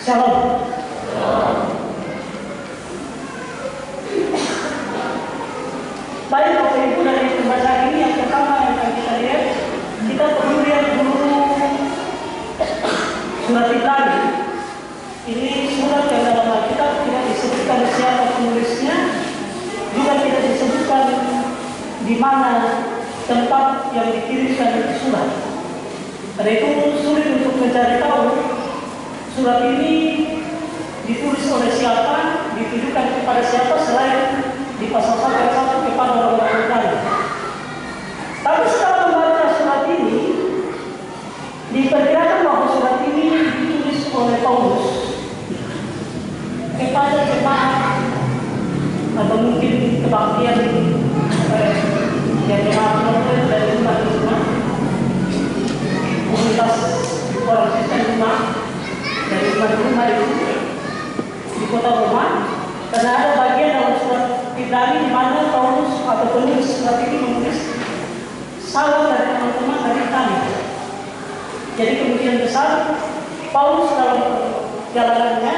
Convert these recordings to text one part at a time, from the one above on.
Shalom. Baik Bapak Ibu, dari pembacaan ini yang pertama yang akan kita lihat, kita perlu lihat dulu surat Ibrani. Ini surat yang dalam Alkitab tidak disebutkan siapa penulisnya, juga tidak disebutkan di mana tempat yang dikirimkan surat. Karena itu sulit untuk mencari tahu surat ini ditulis oleh siapa, ditujukan kepada siapa selain di pasal 1 ayat 1 kepada orang-orang Ibrani. Tapi setelah membaca surat ini, diperkirakan bahwa surat ini ditulis oleh Paulus kepada jemaat atau mungkin kebaktian yang jemaat dari umat-umat komunitas orang Kristen umat dari umat-umat itu di kota Roma, karena ada bagian dalam surat Ibrani di mana Paulus atau penulis surat ini menulis salam dari teman-teman dari kami. Jadi kemungkinan besar Paulus dalam perjalanannya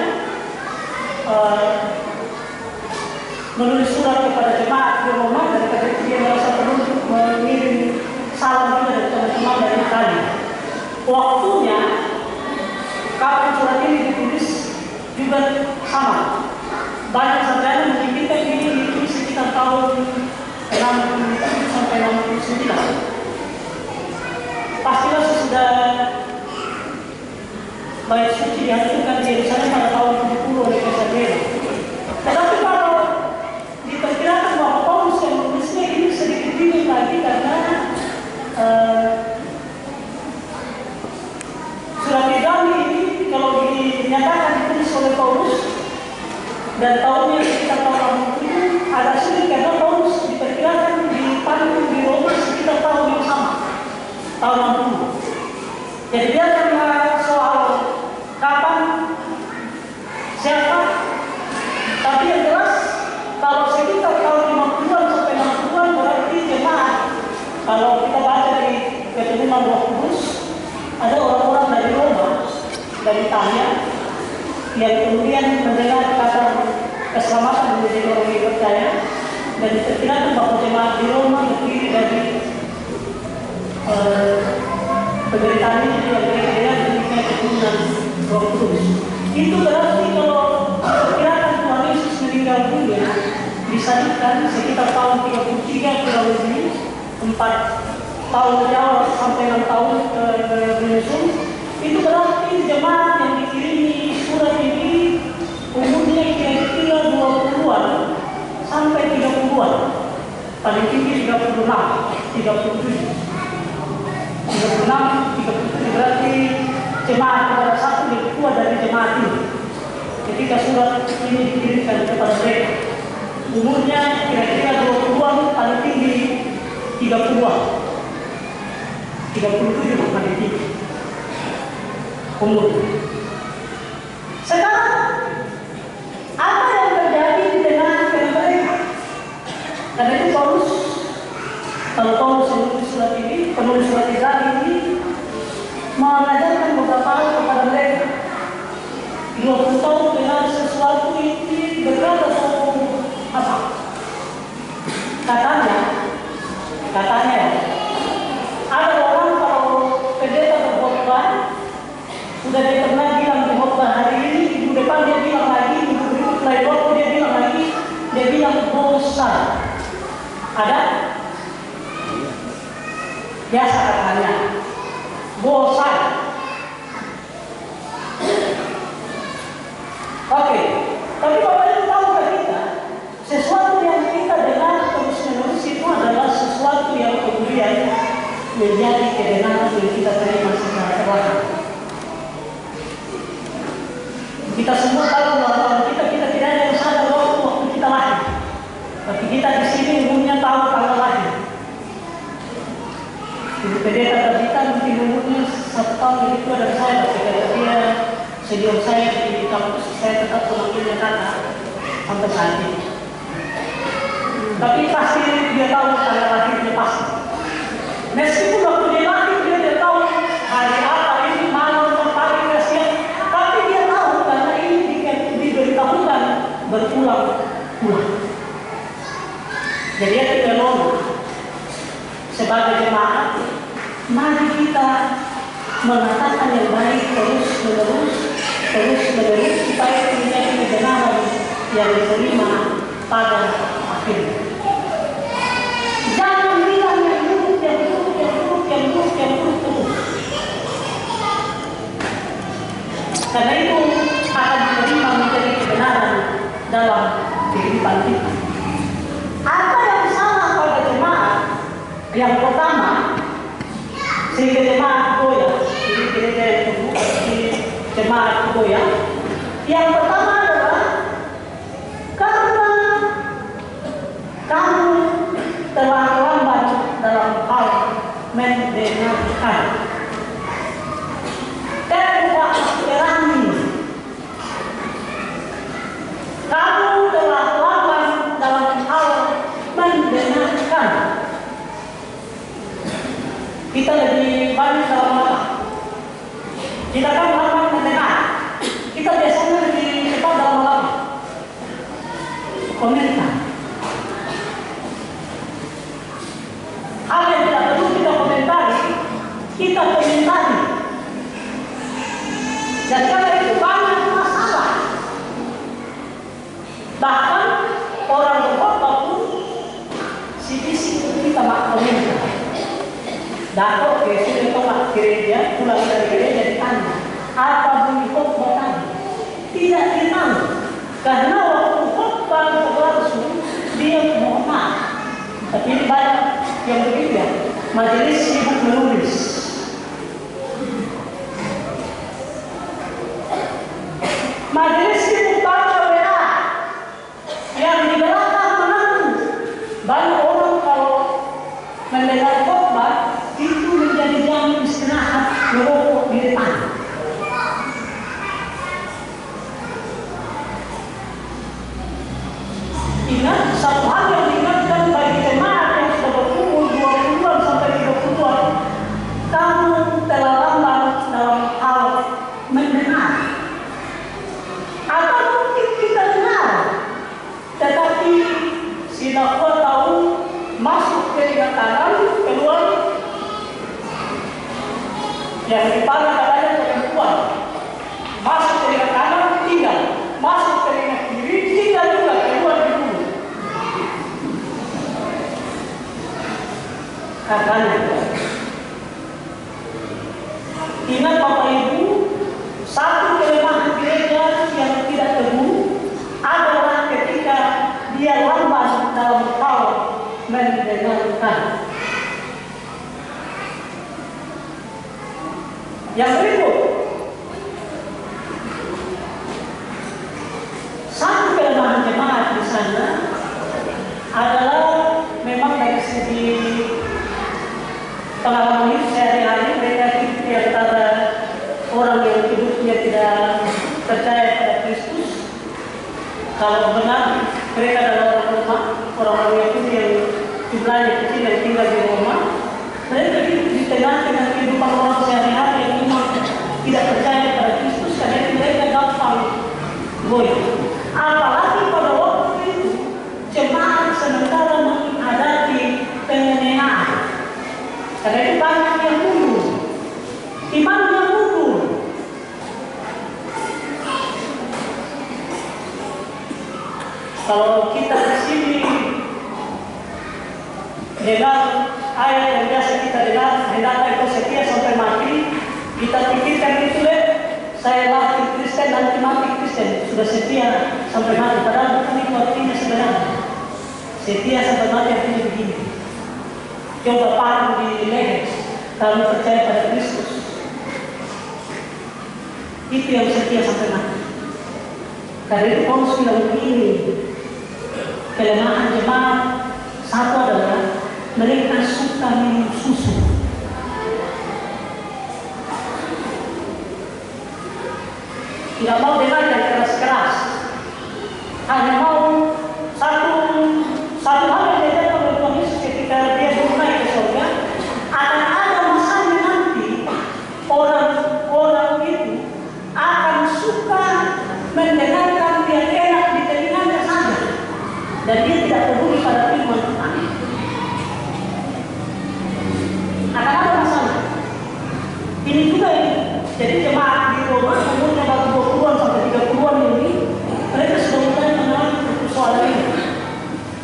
menulis surat kepada jemaat di Roma, dan karena itu dia merasa perlu mengirim salam juga dari teman-teman dari kami. Waktunya kapan surat ini ditulis juga sama. Banyak sarjana memikirkan ini ditulis sekitar tahun 67 sampai 69. Pastilah sesudah Bait Suci dihancurkan di Yerusalem pada tahun 70 oleh Kaisar Nero. Tetapi kalau diperkirakan bahwa Paulus yang menulisnya ini sedikit bingung lagi, karena surat Ibrani ini kalau dinyatakan ditulis oleh Paulus dan tahunnya sekitar tahun 67, agak sulit karena Paulus diperkirakan dipanggil di Roma sekitar tahun yang sama, tahun 60. Jadi dia karena soal kapan, siapa, tapi yang jelas kalau sekitar tahun 50-an sampai 60-an berarti jemaat. Kalau kita baca di keturunan Roh Kudus, ada orang-orang dari Roma, dari Italia, yang kemudian mendengar kata keselamatan menjadi orang yang percaya, dan diperkirakan bahwa jemaat di Roma terdiri dari penderitaan ini yang kira-kira demikian keturunan Roh Kudus. Itu berarti kalau perkirakan Tuhan Yesus meninggal dunia disalibkan sekitar tahun 33 kurang lebih 4 tahun dari awal sampai 6 tahun menyusul. Itu berarti jemaat yang dikirimi surat ini umurnya kira-kira 20-an sampai 30-an, paling tinggi 36, 37, 37 berarti jemaat kepada satu lebih tua dari jemaat ini ketika surat ini dikirimkan kepada mereka. Umurnya kira-kira 20-an, paling tinggi 30-an, 37 paling tinggi umur. Sekarang apa yang terjadi di tengah mereka? Karena itu Paulus, kalau Paulus menulis surat ini, penulis surat Ibrani ini mengajarkan beberapa hal kepada mereka. 20 tahun dengan sesuatu ini berat atau apa? Katanya ada orang kalau pendeta berkhotbah, sudah dia pernah bilang di khotbah hari ini, minggu depan dia bilang lagi, minggu berikut lain waktu dia bilang lagi, dia bilang bosan. Ada? Biasa katanya, bosan. Oke, tapi Bapak Ibu tahukah kita, sesuatu yang kita dengar terus-menerus itu adalah sesuatu yang kemudian menjadi kebenaran yang kita terima secara perlahan. Kita semua tahu bahwa kita tidak ada yang sadar waktu kita lahir, tapi kita di sini umumnya tahu tanggal lahir. Ibu pendeta terbitan mungkin umurnya 1 tahun lebih tua dari saya, tapi karena dia senior saya di kampus, saya tetap memanggilnya kakak sampai saat ini. Tapi pasti dia tahu tanggal lahirnya pasti. Meskipun waktu dia lahir dia tahu hari apa ini, malam, pagi, siang, tapi dia tahu karena berulang-ulang. Jadi kita sebagai jemaat, mari kita mengatakan yang baik terus-menerus supaya menjadi kebenaran yang diterima pada akhirnya. Jangan bilang yang buruk terus. Karena itu akan diterima menjadi kebenaran dalam kehidupan kita. Apa yang salah pada jemaat? Yang pertama, sehingga jemaat goyah, jadi gereja yang tumbuh, jemaat goyah. Yang pertama adalah karena kamu telah lambat dalam hal mendengarkan. Kedua, berani. Kamu telah lambat dalam hal mendengarkan. Kita lebih banyak dalam apa? Kita kan lambat mendengar. Kita biasanya lebih cepat dalam apa? Komentar. Hal yang tidak perlu kita komentari, kita komentari. Dan karena itu banyak masalah. Bahkan orang berkhotbah pun si bisik kita mak komentar. Dato ke sudah tolak gereja, pulang dari gereja ditanya, apa bunyi khotbah tadi? Tidak ditahu. Karena waktu khotbah berlangsung dia mohon maaf. Tapi ini banyak yang begitu ya. Majelis sibuk menulis. Majelis sibuk baca WA. Yang di belakang menantu. Banyak orang kalau mendengar khotbah itu menjadi jam istirahat merokok di depan. Ingat, satu hal yang diingatkan bagi jemaat yang sudah berumur 20-an sampai 30-an, kamu telah lambat dalam hal mendengar. Atau mungkin kita dengar, tetapi tidak tahu masuk ke telinga kanan, keluar yang di depan katanya perempuan, masuk ke telinga kanan tinggal, masuk ke telinga kiri tinggal juga, keluar dulu. Katanya, ingat Bapak Ibu, satu kelemahan gereja yang tidak teguh adalah ketika dia lambat dalam hal mendengarkan. Yang berikut, satu kelemahan jemaat di sana adalah memang dari segi pengalaman hidup sehari-hari mereka hidup di antara orang yang hidupnya tidak percaya pada Kristus. Kalau benar mereka adalah orang Roma, orang-orang Yahudi yang jumlahnya kecil yang tinggal di Roma, mereka hidup di tengah-tengah kehidupan orang sehari-hari yang memang tidak percaya pada Kristus, karena mereka gampang goyah. Apalagi pada waktu itu jemaat sementara menghadapi penganiayaan. Karena itu banyak yang mundur, imannya mundur. Kalau kita di sini dengar ayat yang biasa kita dengar, hendaklah engkau setia sampai mati, kita pikirkan itu saya lahir Kristen nanti mati Kristen, sudah setia sampai mati. Padahal bukan itu artinya sebenarnya. Setia sampai mati artinya begini. Coba paruh di leher, kalau percaya pada Kristus. Itu yang setia sampai mati. Karena itu Paulus bilang begini, kelemahan jemaat satu adalah mereka suka minum susu. Tidak mau dengar yang keras-keras, hanya mau satu hal yang diajarkan oleh Tuhan Yesus ketika dia naik ke surga, akan ada masanya nanti orang-orang itu akan suka mendengarkan yang enak di telinga,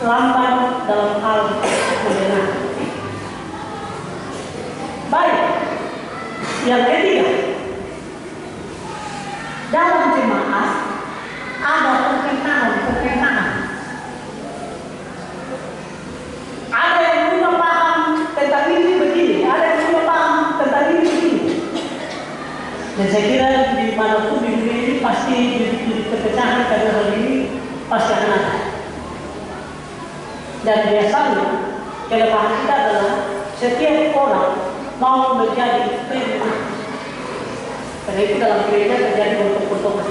lamban dalam hal kebenaran. Baik, yang ketiga, dalam jemaat ada pertentangan. Ada yang punya paham tentang ini begini, ada yang punya paham tentang ini begini. Dan saya kira di manapun di dunia ini pasti di perpecahan karena hal ini pasti akan ada. Dan biasanya kelemahan kita adalah setiap orang mau menjadi pemimpin. Karena itu dalam gereja terjadi bentuk-bentukan.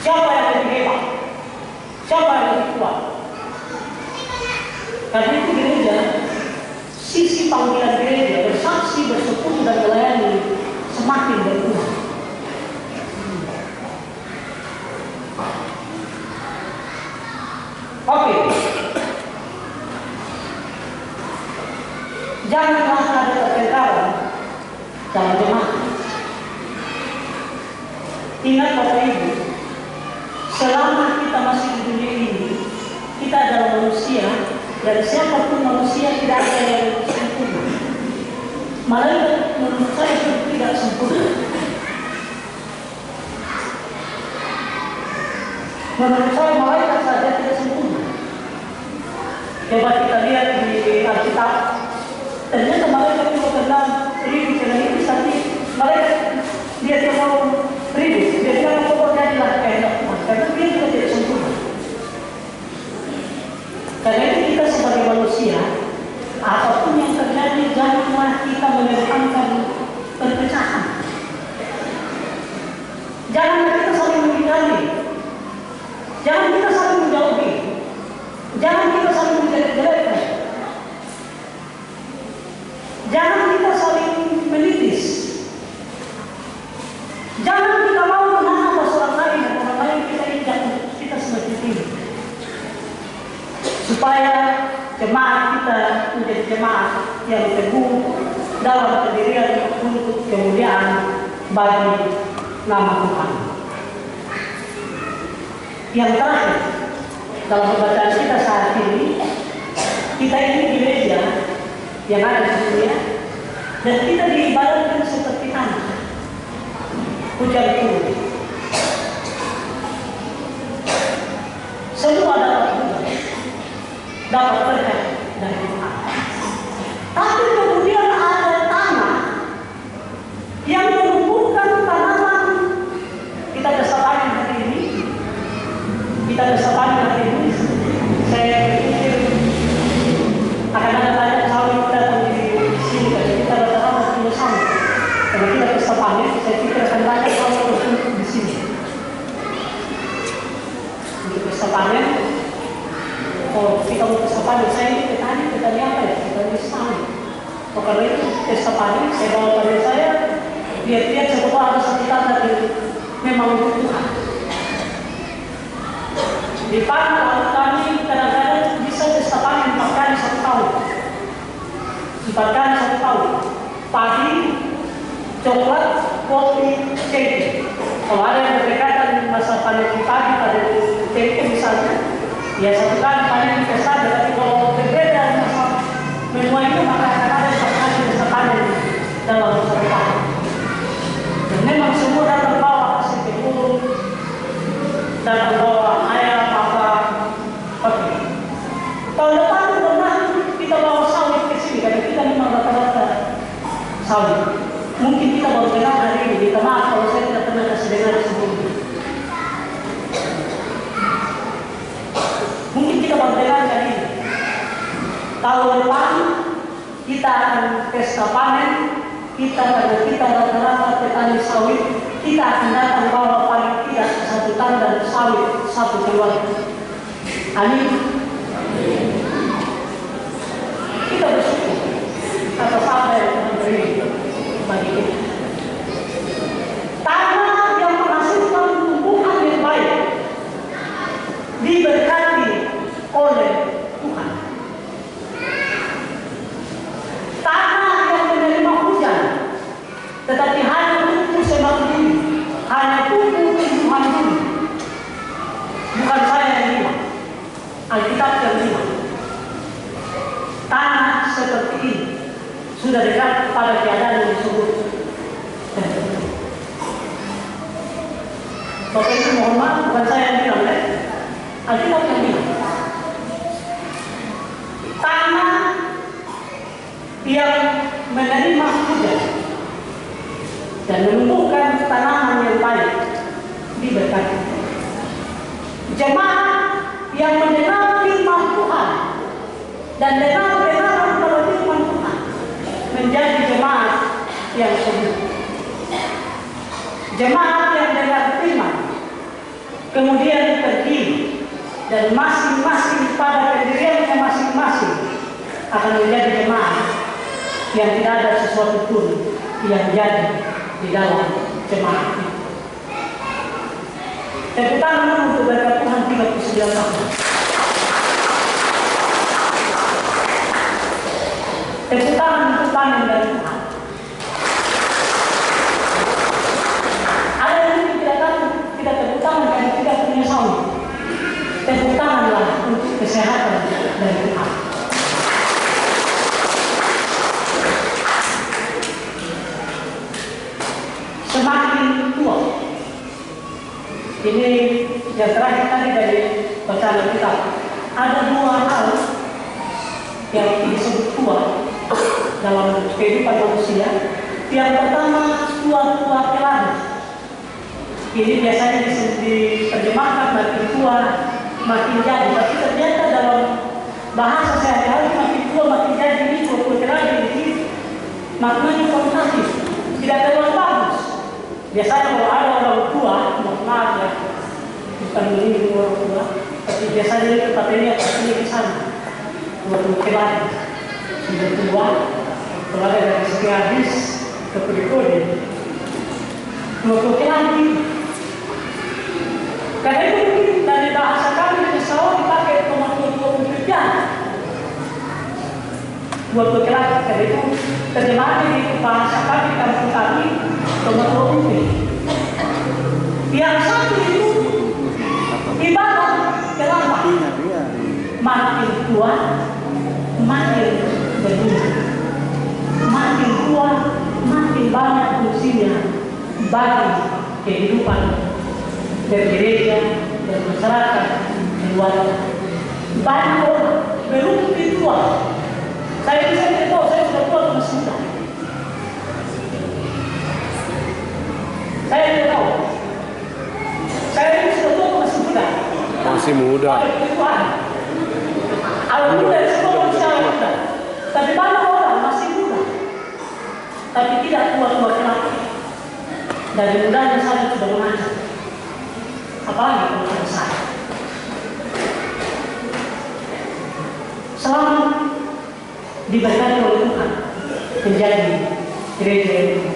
Siapa yang lebih hebat? Siapa yang lebih kuat? Karena itu gereja, sisi panggilan gereja bersaksi, bersekutu dan melayani semakin berkurang. Oke. Janganlah ada pertengkaran dalam jemaat. Ingat Bapak Ibu, selama kita masih di dunia ini, kita adalah manusia, dan siapapun manusia tidak ada yang sempurna. Malaikat menurut saya tidak sempurna. Menurut saya malaikat saja tidak sempurna. Coba kita lihat di Alkitab, ternyata malaikat juga pernah ribut dengan itu, tapi malaikat dia tidak mau ribut, dia tidak mau jadilah kehendak Tuhan, karena dia juga tidak sempurna. Karena itu kita sebagai manusia, apapun yang terjadi, janganlah kita mengedepankan perpecahan. Janganlah kita saling menghindari, jangan kita saling menjauhi, jangan kita saling menjelek-jelekan, jangan kita saling menitis, jangan kita mau menambah orang lain dan orang lain kita injak kita semakin tinggi, supaya jemaat kita menjadi jemaat yang teguh dalam pendirian untuk kemuliaan bagi nama Tuhan. Yang terakhir, dalam pembacaan kita saat ini, kita ini gereja yang ada di dunia, dan kita diibaratkan seperti anak hujan turun. Semua dapat berkat dari Tuhan. Tapi kemudian ada tanah yang menumbuhkan tanaman. Kita bisa panen hari ini. Saya pikir akan ada banyak sawit datang di sini. Jadi kita rata-rata punya sawit. Karena kita bisa panen, saya pikir akan banyak sawit bertumbuh di sini. Untuk bisa panen. Oh, kita mau pesta panen, saya ini petani apa ya? Petani sawit. Oh, karena itu pesta panen, saya bawa panen saya, lihat-lihat saya bawa ada satu tanah yang memang untuk Tuhan. Di panen kami kadang-kadang bisa pesta panen 4 kali 1 tahun. 4 kali 1 tahun. Padi, coklat, kopi, tempe. Kalau ada yang berdekatan masa panen padi pada tempe misalnya, ya 1 kali panen kita saja, tapi kalau berbeda masa menua itu maka akan ada 1 kali bisa panen dalam 1 tahun. Dan memang semua datang bawa hasil kebun, datang bawa ayam apa. Oke. Tahun depan pernah kita bawa sawit ke sini, karena kita memang rata-rata sawit. Mungkin kita baru dengar hari ini, minta maaf kalau saya tidak pernah kasih dengar sebelumnya. Mungkin kita baru dengar hari ini. Tahun depan kita akan pesta panen, karena kita rata-rata petani sawit, kita akan datang bawa paling tidak 1 tandan sawit 1 keluarga. Amin. Kita bersyukur atas apa yang Tuhan beri bagi kita. Tanah yang menghasilkan tumbuhan yang baik diberkati oleh Tuhan. Tanah yang menerima hujan, tetapi hanya tumbuh semakin tinggi, hanya tumbuh tumbuhan dulu. Bukan saya yang bilang. sudah dekat pada keadaan yang disebut. Bapak Ibu mohon maaf, bukan saya yang bilang, Alkitab yang bilang. Tanah yang menerima hujan dan menumbuhkan tanaman yang baik diberkati. Jemaat yang mendengar firman Tuhan dan benar-benar kalau firman Tuhan menjadi jemaat yang subur. Jemaat yang dengar firman kemudian berdiri dan masing-masing pada pendiriannya masing-masing akan menjadi jemaat yang tidak ada sesuatu pun yang jadi di dalam jemaat itu. Tepuk tangan untuk berkat Tuhan 39 tahun. Tepuk tangan untuk panen dari Tuhan. Ada yang tidak tahu, tidak tepuk tangan karena tidak punya saum. Tepuk tanganlah untuk kesehatan dari Tuhan. Semakin tua. Ini yang terakhir tadi dari bacaan kita. Ada dua hal yang disebut tua dalam kehidupan manusia. Yang pertama, tua-tua keladi. Ini biasanya diterjemahkan makin tua, makin jadi. Tapi ternyata dalam bahasa sehari-hari makin tua, makin jadi ini tua-tua keladi ini maknanya konotasi, tidak terlalu bagus. Biasanya kalau ada orang tua, maaf ya, bukan menyinggung orang tua, tapi biasanya itu katanya pastinya di sana. Tua-tua keladi, sudah tua, kalau ada dari segi habis ke kode-kode. Tua-tua keladi. Karena itu mungkin dari bahasa kami pesawat dipakai nomor tua-tua pekerjaan. Tua-tua keladi, karena itu terjemahannya di bahasa kami, kampung kami, nomor tua pekerjaan. Yang satu itu ibarat kelapa, makin tua, makin berbunga, makin tua, makin banyak fungsinya bagi kehidupan bergereja dan masyarakat keluarga. Banyak orang belum tua. Saya tidak tahu, saya sudah tua atau masih muda. Saya tidak tahu. Saya ini sudah tua atau masih muda? Masih muda. Kalau muda semua manusia muda. Tapi banyak orang masih muda, tapi tidak tua-tua kelapa. Dari mudanya saya sudah mengajar. Apalagi kalau ada saya. Selamat diberkati oleh Tuhan menjadi gereja yang